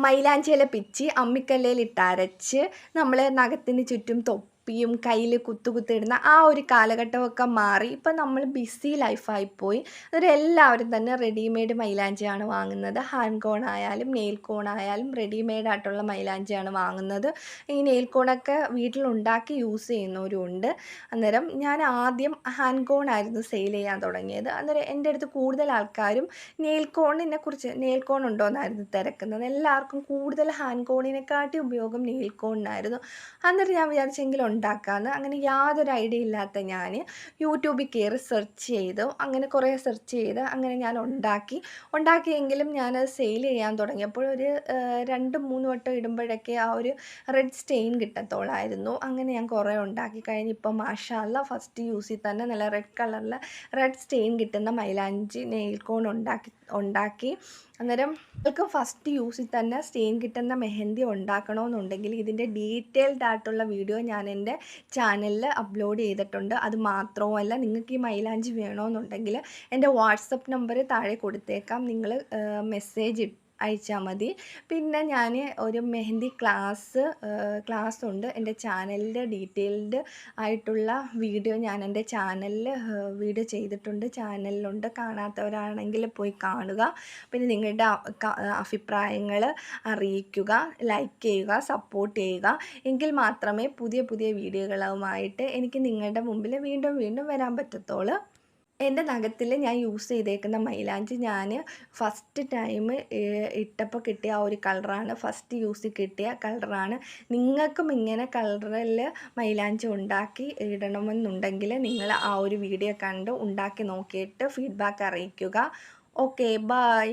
മൈലാഞ്ചി ഇല പിച്ചി അമ്മിക്കല്ലിലിട്ട് അരച്ച് നമ്മൾ നഖത്തിന് ചുറ്റും തൊപ്പിയും കയ്യിൽ കുത്തിടുന്ന ആ ഒരു കാലഘട്ടമൊക്കെ മാറി ഇപ്പം നമ്മൾ ബിസി ലൈഫായിപ്പോയി. അന്നേരം എല്ലാവരും തന്നെ റെഡിമെയ്ഡ് മൈലാഞ്ചിയാണ് വാങ്ങുന്നത്. ഹാൻഡ് കോൺ ആയാലും നെയിൽ കോൺ ആയാലും റെഡിമെയ്ഡ് ആയിട്ടുള്ള മൈലാഞ്ചിയാണ് വാങ്ങുന്നത്. ഈ നെയിൽ കോണൊക്കെ വീട്ടിലുണ്ടാക്കി യൂസ് ചെയ്യുന്നവരും ഉണ്ട്. അന്നേരം ഞാൻ ആദ്യം ഹാൻഡ് കോൺ ആയിരുന്നു സെയിൽ ചെയ്യാൻ തുടങ്ങിയത്. അന്നേരം എൻ്റെ അടുത്ത് കൂടുതൽ ആൾക്കാരും നെയിൽ കോൺ ഉണ്ടോ എന്നായിരുന്നു തിരക്കുന്നത്. എല്ലാവർക്കും കൂടുതൽ ഹാൻഡ് കോണിനെക്കാട്ടി ഉപയോഗം നെയിൽ കോണിനായിരുന്നു. അന്നേരം ഞാൻ വിചാരിച്ചെങ്കിലും ഉണ്ടാക്കാമെന്ന്. അങ്ങനെ യാതൊരു ഐഡിയ ഇല്ലാത്ത ഞാൻ യൂട്യൂബിൽ കയറി സെർച്ച് ചെയ്തു. അങ്ങനെ കുറേ സെർച്ച് ചെയ്ത് അങ്ങനെ ഞാൻ ഉണ്ടാക്കിയെങ്കിലും ഞാനത് സെയിൽ ചെയ്യാൻ തുടങ്ങിയപ്പോൾ ഒരു 2-3 വട്ടം ഇടുമ്പോഴൊക്കെ ആ ഒരു റെഡ് സ്റ്റെയിൻ കിട്ടത്തുള്ളായിരുന്നു. അങ്ങനെ ഞാൻ കുറേ ഉണ്ടാക്കി കഴിഞ്ഞ് ഇപ്പം മാഷാ അല്ലാ ഫസ്റ്റ് യൂസിൽ തന്നെ നല്ല റെഡ് കളറിൽ റെഡ് സ്റ്റെയിൻ കിട്ടുന്ന മൈലാഞ്ചി നെയിൽ കോൺ ഉണ്ടാക്കി. അന്നേരം നിങ്ങൾക്ക് ഫസ്റ്റ് യൂസിൽ തന്നെ സ്റ്റെയിൻ കിട്ടുന്ന മെഹന്തി ഉണ്ടാക്കണമെന്നുണ്ടെങ്കിൽ ഇതിൻ്റെ ഡീറ്റെയിൽഡ് ആയിട്ടുള്ള വീഡിയോ ഞാൻ എൻ്റെ ചാനലിൽ അപ്ലോഡ് ചെയ്തിട്ടുണ്ട്. അത് മാത്രവുമല്ല, നിങ്ങൾക്ക് ഈ മൈലാഞ്ചി വേണമെന്നുണ്ടെങ്കിൽ എൻ്റെ വാട്സപ്പ് നമ്പർ താഴെ കൊടുത്തേക്കാം. നിങ്ങൾ മെസ്സേജ് അയച്ചാൽ മതി. പിന്നെ ഞാൻ ഒരു മെഹന്തി ക്ലാസ് ഉണ്ട്. എൻ്റെ ചാനലിൻ്റെ ഡീറ്റെയിൽഡ് ആയിട്ടുള്ള വീഡിയോ ഞാൻ എൻ്റെ ചാനലിൽ വീഡിയോ ചെയ്തിട്ടുണ്ട്, ചാനലിലുണ്ട്. കാണാത്തവരാണെങ്കിൽ പോയി കാണുക. പിന്നെ നിങ്ങളുടെ അഭിപ്രായങ്ങൾ അറിയിക്കുക, ലൈക്ക് ചെയ്യുക, സപ്പോർട്ട് ചെയ്യുക. എങ്കിൽ മാത്രമേ പുതിയ പുതിയ വീഡിയോകളുമായിട്ട് എനിക്ക് നിങ്ങളുടെ മുമ്പിൽ വീണ്ടും വീണ്ടും വരാൻ പറ്റത്തുള്ളൂ. എൻ്റെ നഖത്തിൽ ഞാൻ യൂസ് ചെയ്തേക്കുന്ന മൈലാഞ്ചി ഞാൻ ഫസ്റ്റ് ടൈം ഇട്ടപ്പോൾ കിട്ടിയ ആ ഒരു കളറാണ്, ഫസ്റ്റ് യൂസിൽ കിട്ടിയ കളറാണ്. നിങ്ങൾക്കും ഇങ്ങനെ കളറിൽ മൈലാഞ്ചി ഉണ്ടാക്കി ഇടണമെന്നുണ്ടെങ്കിൽ നിങ്ങൾ ആ ഒരു വീഡിയോ കണ്ട് ഉണ്ടാക്കി നോക്കിയിട്ട് ഫീഡ്ബാക്ക് അറിയിക്കുക. Okay, by.